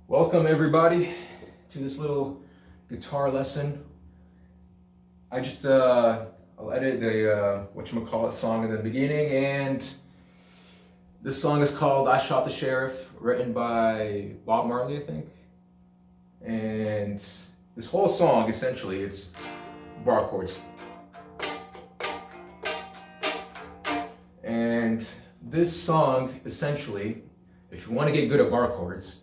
Welcome everybody to this little guitar lesson. I just I'll edit the whatchamacallit song in the beginning, and this song is called I Shot the Sheriff, written by Bob Marley, I think. And this whole song, essentially, it's bar chords. And this song, essentially, if you want to get good at bar chords,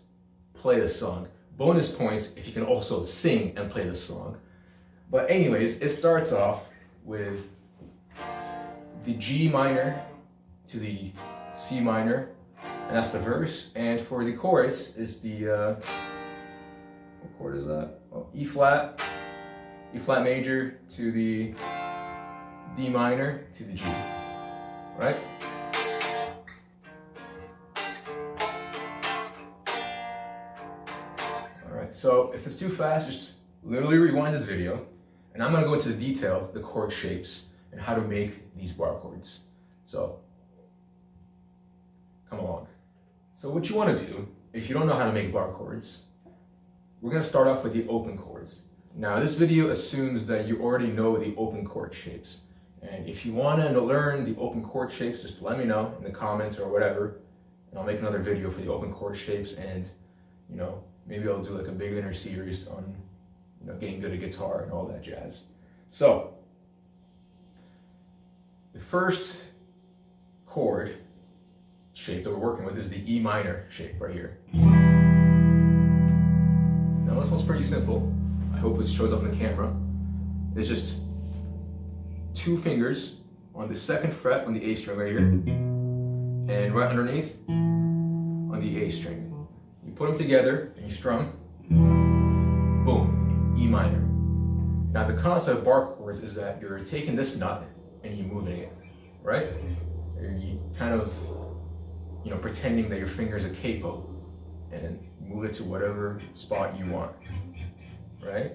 play this song. Bonus points if you can also sing and play this song. But anyways, it starts off with the G minor to the C minor, and that's the verse. And for the chorus is the, what chord is that? Oh, E flat major to the D minor to the G, right? So if it's too fast, just literally rewind this video, and I'm going to go into the detail, the chord shapes, and how to make these bar chords. So come along. So what you want to do, if you don't know how to make bar chords, we're going to start off with the open chords. Now this video assumes that you already know the open chord shapes. And if you want to learn the open chord shapes, just let me know in the comments or whatever, and I'll make another video for the open chord shapes, and maybe I'll do like a beginner series on getting good at guitar and all that jazz. So the first chord shape that we're working with is the E minor shape right here. Now this one's pretty simple. I hope it shows up in the camera. It's just two fingers on the second fret on the A string right here, and right underneath on the A string. You put them together and you strum, boom, E minor. Now the concept of bar chords is that you're taking this nut and you're moving it, right? Or you kind of, pretending that your finger is a capo, and then move it to whatever spot you want, right?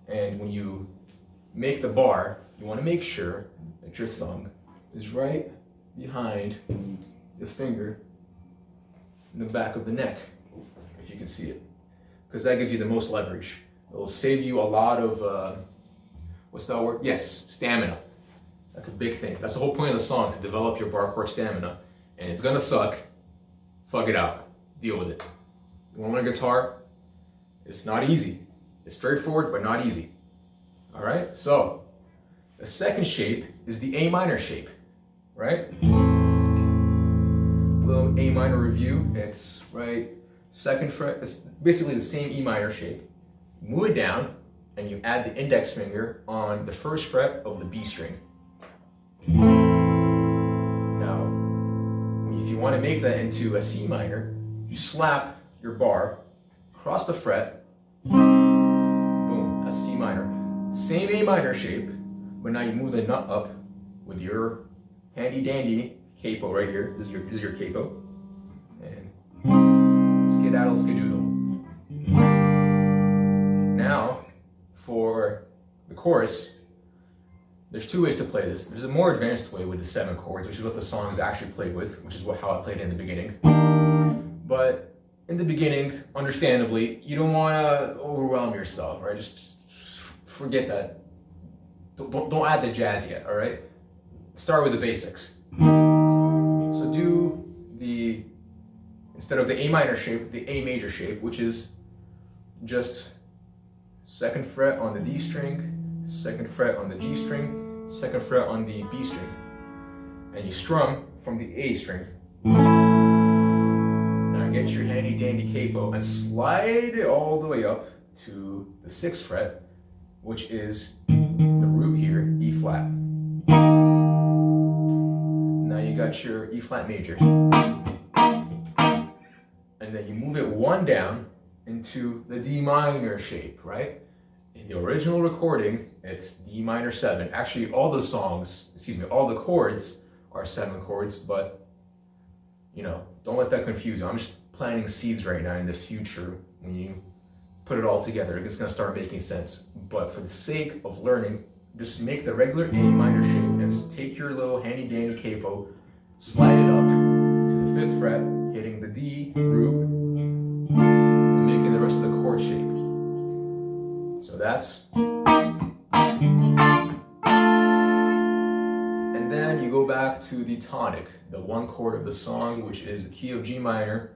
And when you make the bar, you want to make sure that your thumb is right behind the finger in the back of the neck, if you can see it, because that gives you the most leverage. It will save you a lot of, what's that word? Yes, stamina. That's a big thing. That's the whole point of the song, to develop your bar chord stamina. And it's gonna suck. Fuck it out. Deal with it. You want to learn guitar? It's not easy. It's straightforward, but not easy. All right. So the second shape is the A minor shape, right? Little A minor review. It's right second fret. It's basically the same E minor shape. Move it down, and you add the index finger on the first fret of the B string. Now, if you want to make that into a C minor, you slap your bar across the fret. Boom, that's C minor. Same A minor shape, but now you move the nut up with your handy dandy capo right here. This is your capo. And skedaddle skedoodle. Now, for the chorus, there's two ways to play this. There's a more advanced way with the 7 chords, which is what the song is actually played with, which is how I played it in the beginning. But in the beginning, understandably, you don't want to overwhelm yourself, right? Just forget that. Don't add the jazz yet, all right? Start with the basics. So do instead of the A minor shape, the A major shape, which is just 2nd fret on the D string, 2nd fret on the G string, 2nd fret on the B string. And you strum from the A string. Now get your handy dandy capo and slide it all the way up to the 6th fret, which is the root here, E flat. Now you got your E flat major. And then you move it 1 down into the D minor shape, right? In the original recording, it's D minor 7. Actually, all the chords are 7 chords, but don't let that confuse you. I'm just planting seeds right now in the future. When you put it all together, it's gonna start making sense. But for the sake of learning, just make the regular A minor shape and take your little handy dandy capo, slide it up to the 5th fret, hitting the D root, and making the rest of the chord shape. So that's, and then you go back to the tonic, the 1 chord of the song, which is the key of G minor,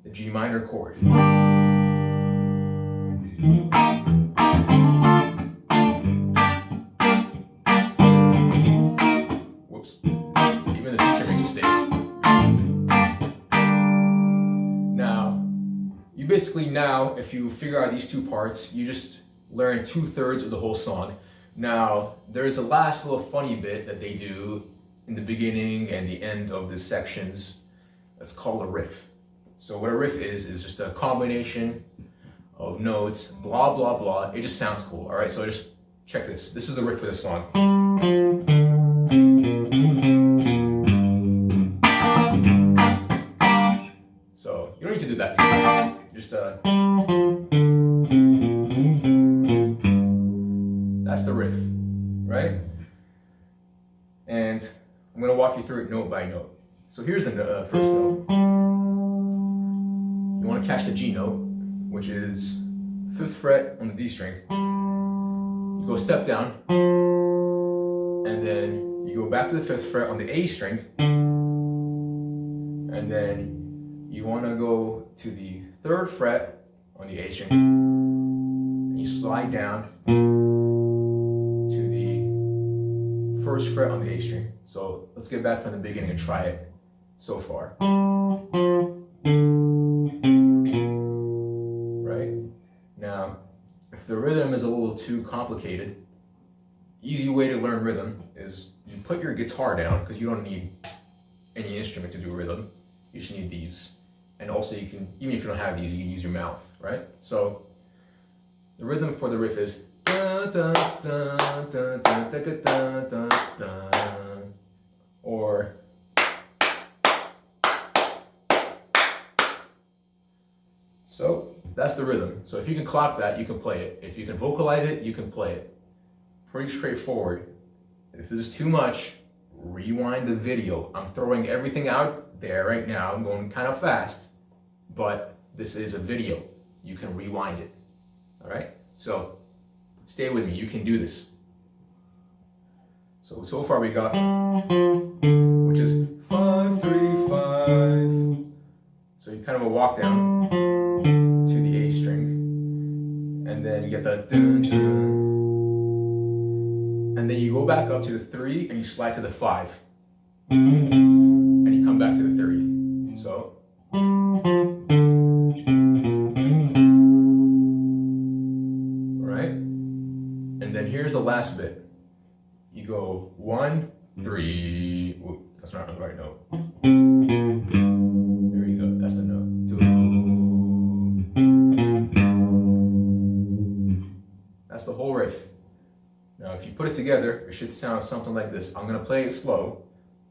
the G minor chord. Whoops, even the teacher makes mistakes. Now, if you figure out these 2 parts, you just learn 2/3 of the whole song. Now, there's a last little funny bit that they do in the beginning and the end of the sections. That's called a riff. So what a riff is just a combination of notes, blah, blah, blah. It just sounds cool, all right? So just check this. This is the riff for the song. So you don't need to do that. Just that's the riff, right? And I'm gonna walk you through it note by note. So here's the first note. You wanna catch the G note, which is 5th fret on the D string. You go a step down, and then you go back to the 5th fret on the A string, and then you wanna go to the 3rd fret on the A string, and you slide down to the 1st fret on the A string. So let's get back from the beginning and try it so far. Right? Now, if the rhythm is a little too complicated, easy way to learn rhythm is you put your guitar down, because you don't need any instrument to do rhythm. You just need these. And also you can, even if you don't have these, you can use your mouth, right? So the rhythm for the riff is dun, dun, dun, dun, dun, dun, dun, dun, dun, or so that's the rhythm. So if you can clap that, you can play it. If you can vocalize it, you can play it. Pretty straightforward. If this is too much, rewind the video. I'm throwing everything out there right now. I'm going kind of fast, but this is a video. You can rewind it. All right? So stay with me. You can do this. So far we got, which is 5, 3, 5. So you kind of a walk down to the A string, and then you get the dun, dun, and then you go back up to the 3 and you slide to the 5. And you come back to the 3. So alright? And then here's the last bit. You go 1, 3. Whoop, that's not the right note. There you go, that's the note. 2. That's the whole riff. Now if you put it together, it should sound something like this. I'm gonna play it slow.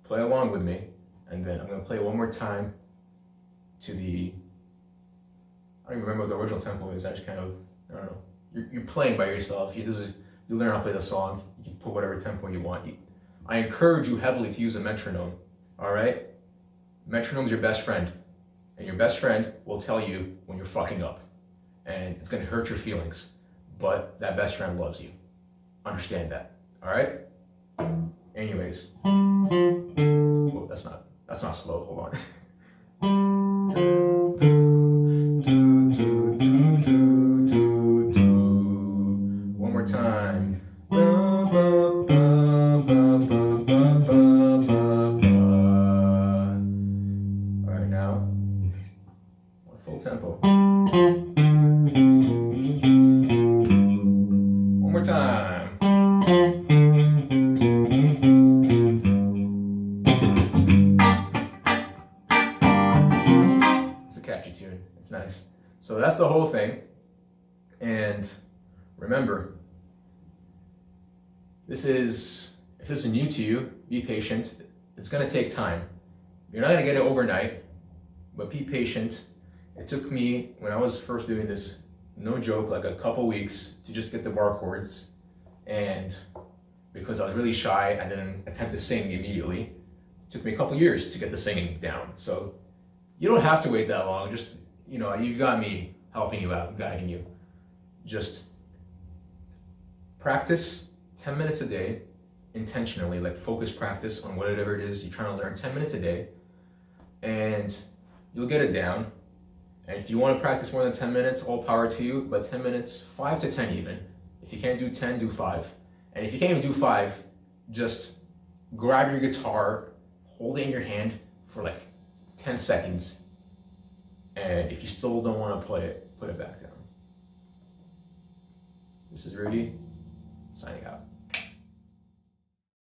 Play along with me, and then I'm going to play one more time to the, I don't even remember what the original tempo is. I just kind of, I don't know. You're playing by yourself. This is you learn how to play the song. You can put whatever tempo you want. I encourage you heavily to use a metronome, all right? Metronome's your best friend, and your best friend will tell you when you're fucking up, and it's gonna hurt your feelings, but that best friend loves you. Understand that, all right? Anyways, oh, that's not slow, hold on. One more time. All right, now, full tempo. One more time. It's a catchy tune. It's nice. So that's the whole thing. And remember, if this is new to you, be patient. It's gonna take time. You're not gonna get it overnight, but be patient. It took me, when I was first doing this, no joke, like a couple weeks to just get the bar chords. And because I was really shy, I didn't attempt to sing immediately. It took me a couple years to get the singing down. So you don't have to wait that long. Just, you got me helping you out, guiding you. Just practice 10 minutes a day intentionally, like focus practice on whatever it is you're trying to learn 10 minutes a day, and you'll get it down. And if you want to practice more than 10 minutes, all power to you, but 10 minutes, 5 to 10 even. If you can't do 10, do 5. And if you can't even do 5, just grab your guitar, hold it in your hand for like 10 seconds, and if you still don't want to play it, put it back down. This is Rudy, signing out.